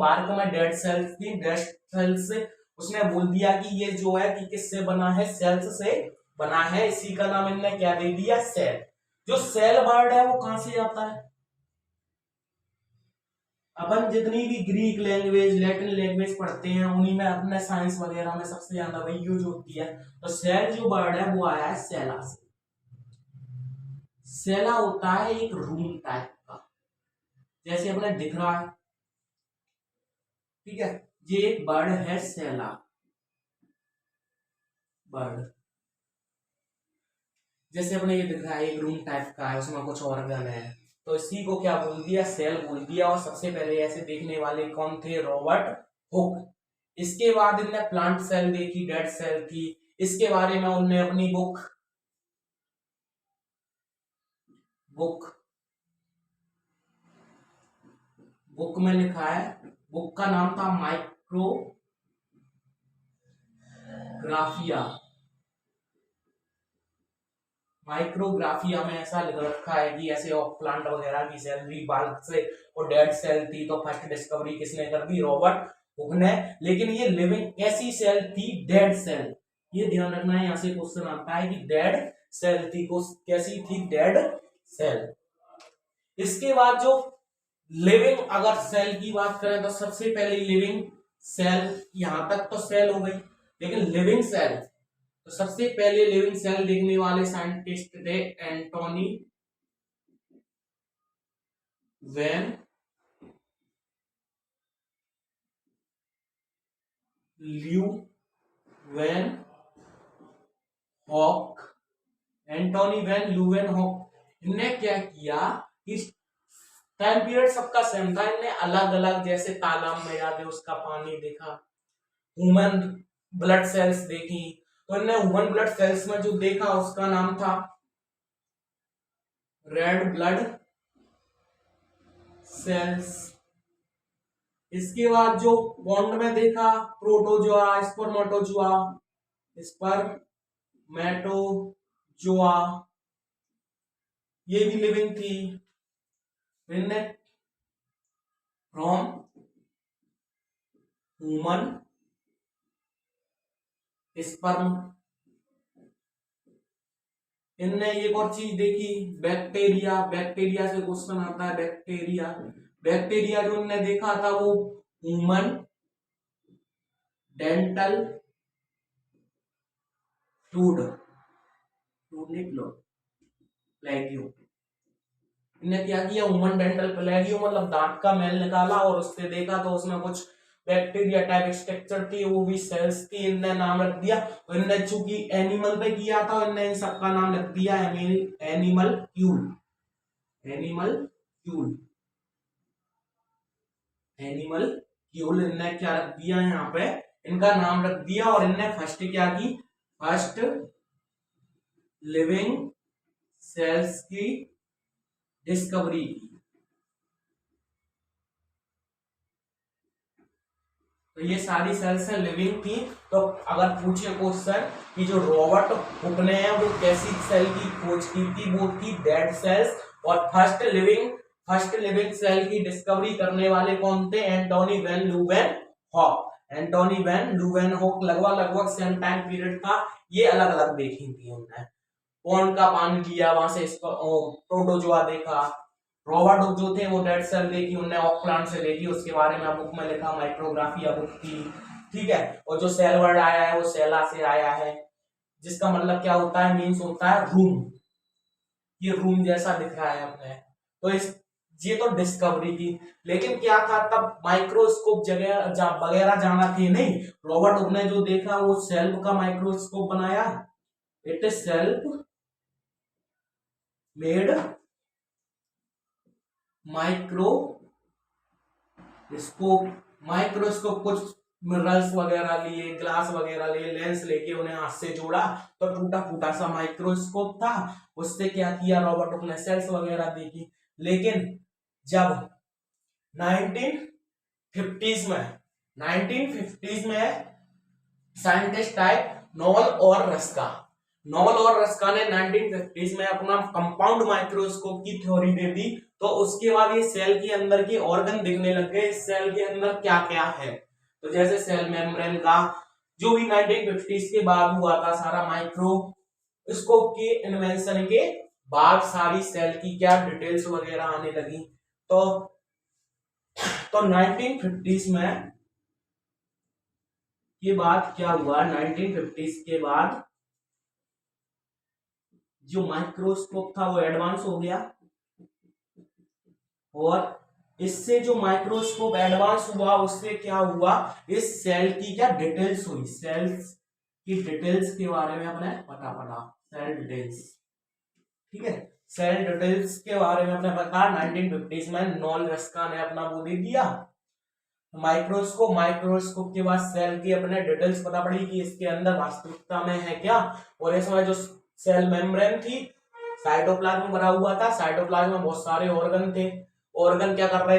Bark में dead cells थी, dead sales से उसने बोल दिया कि ये जो है कि किससे बना है, सेल्स से बना है, इसी का नाम इन्होंने क्या दे दिया, सेल। जो सेल वर्ड है वो कहां से आता है, अपन जितनी भी ग्रीक लैंग्वेज, लैटिन लैंग्वेज पढ़ते हैं उन्हीं में, अपने साइंस वगैरह में सबसे ज्यादा वही यूज होती है। तो सेल जो वर्ड है वो आया है सेला से। सेला होता है एक रूम टाइप का, जैसे अपने दिख रहा है, ठीक है, ये एक बर्ड है सेला बर्ड, जैसे अपने ये दिख रहा है एक रूम टाइप का है, उसमें कुछ ऑर्गन है, तो इसी को क्या बोल दिया, सेल बोल दिया। और सबसे पहले ऐसे देखने वाले कौन थे, रॉबर्ट हुक। इसके बाद इनने प्लांट सेल देखी, डेड सेल थी, इसके बारे में उनने अपनी बुक बुक में लिखा है। बुक का नाम था माइक्रोग्राफिया। माइक्रोग्राफिया में ऐसा लिख रखा है कि ऐसे प्लांट वगैरह की सेल भी बाल्क से और डेड सेल थी, तो फर्स्ट डिस्कवरी किसने कर दी, रॉबर्ट हुक ने। लेकिन ये लिविंग कैसी सेल थी, डेड सेल। ये ध्यान रखना है, यहां से क्वेश्चन आता है कि डेड सेल थी, कैसी थी, डेड सेल। इसके बाद जो लिविंग अगर सेल की बात करें तो सबसे पहले लिविंग सेल, यहां तक तो सेल हो गई, लेकिन लिविंग सेल, तो सबसे पहले लिविंग सेल देखने वाले साइंटिस्ट थे Antonie van Leeuwenhoek. Antonie van Leeuwenhoek इनने क्या किया कि टाइम पीरियड सबका सेम था, इनने अलग अलग, जैसे तालाब में जाके उसका पानी देखा, ह्यूमन ब्लड सेल्स देखी, तो इनने ह्यूमन ब्लड सेल्स में जो देखा उसका नाम था रेड ब्लड सेल्स। इसके बाद जो पॉन्ड में देखा, प्रोटोजोआ, स्पर्मेटोजोआ, स्पर्मेटोजोआ, ये भी लिविंग थी। इनने फ्रॉम ह्यूमन स्पर्म, इनने एक और चीज देखी, बैक्टीरिया। बैक्टीरिया से क्वेश्चन आता है, बैक्टीरिया। बैक्टीरिया जो इनने देखा था वो ह्यूमन डेंटल फ्लूइड, प्लेगियो। इन्हें क्या किया, ह्यूमन डेंटल प्लेगियो मतलब दांत का मैल निकाला और उससे देखा, तो उसमें कुछ बैक्टीरिया टाइप स्ट्रक्चर थी, वो भी सेल्स थी, इनने नाम रख दिया। और इनने चूंकि एनिमल पे किया था, इनने इन सबका नाम रख दिया animal Kiul. Animal Kiul, animal Kiul इनने क्या रख दिया, यहाँ पे इनका नाम रख दिया। और इनने फर्स्ट क्या की, फर्स्ट लिविंग सेल्स की डिस्कवरी की। तो ये सारी सेल्स हैं लिविंग थी। तो अगर पूछे क्वेश्चन कि जो रॉबर्ट हुक ने है वो कैसी सेल की खोज की थी, वो थी डेड सेल्स। और फर्स्ट लिविंग सेल की डिस्कवरी करने वाले कौन थे, Antonie van Leeuwenhoek. Antonie van Leeuwenhoek लगभग सेम टाइम पीरियड था। ये अलग अलग देखी थी उन्होंने, पॉन्ड का पानी लिया, वहां से इसको प्रोटोजोआ देखा। रॉबर्ट हुक जो थे वो डेड सेल देखी, उन्होंने ऑक प्लांट से देखी, उसके बारे में बुक में लिखा, माइक्रोग्राफिया बुक की, ठीक है। और जो सेल वर्ड आया है वो सेला से आया है, जिसका मतलब क्या होता है, मीन्स होता है रूम। ये रूम जैसा दिख रहा है अपने, तो इस ये तो डिस्कवरी की। लेकिन क्या था तब, माइक्रोस्कोप जगह वगैरह जाना थी नहीं। रॉबर्ट हुक ने जो देखा वो सेल्फ का माइक्रोस्कोप बनाया, it is self made microscope कुछ मिनरल्स वगैरह लिए, ग्लास वगैरह लिए, लेंस लेके उन्हें हाथ से जोड़ा, तो टूटा फूटा सा माइक्रोस्कोप था। उससे क्या किया रॉबर्ट हुक ने, सेल्स वगैरह देखी। लेकिन जब 1950s में साइंटिस्ट आए नोबल और रस्का। नॉल और रस्का ने 1950s में अपना कंपाउंड माइक्रोस्कोप की थ्योरी दे दी। तो उसके बाद ये सेल के अंदर के ऑर्गन दिखने लग गए, इस सेल के अंदर क्या क्या है। तो जैसे सेल मेम्ब्रेन का जो भी 1950s के बाद हुआ था, सारा माइक्रोस्कोप के इन्वेंशन के बाद सारी सेल की क्या डिटेल्स वगैरह आने लगी। तो 1950s में के बाद क्या हुआ, 1950s के बाद जो माइक्रोस्कोप था वो एडवांस हो गया, और इससे जो माइक्रोस्कोप एडवांस हुआ उससे क्या हुआ, इस सेल की क्या डिटेल्स हुई, सेल्स की डिटेल्स के बारे में अपने पता पड़ा, सेल डिटेल्स। ठीक है, सेल डिटेल्स के बारे में अपने पता। 1950s में नॉल रस्का ने अपना वो दे दिया माइक्रोस्कोप के बाद सेल की अपने डिटेल्स पता पड़ी कि इसके अंदर वास्तविकता में है क्या। और इसमें जो सेल मेम्ब्रेन थी, साइटोप्लाज्म भरा हुआ था, साइटोप्लाज्म में बहुत सारे ऑर्गन थे, ऑर्गन क्या कर रहे थे,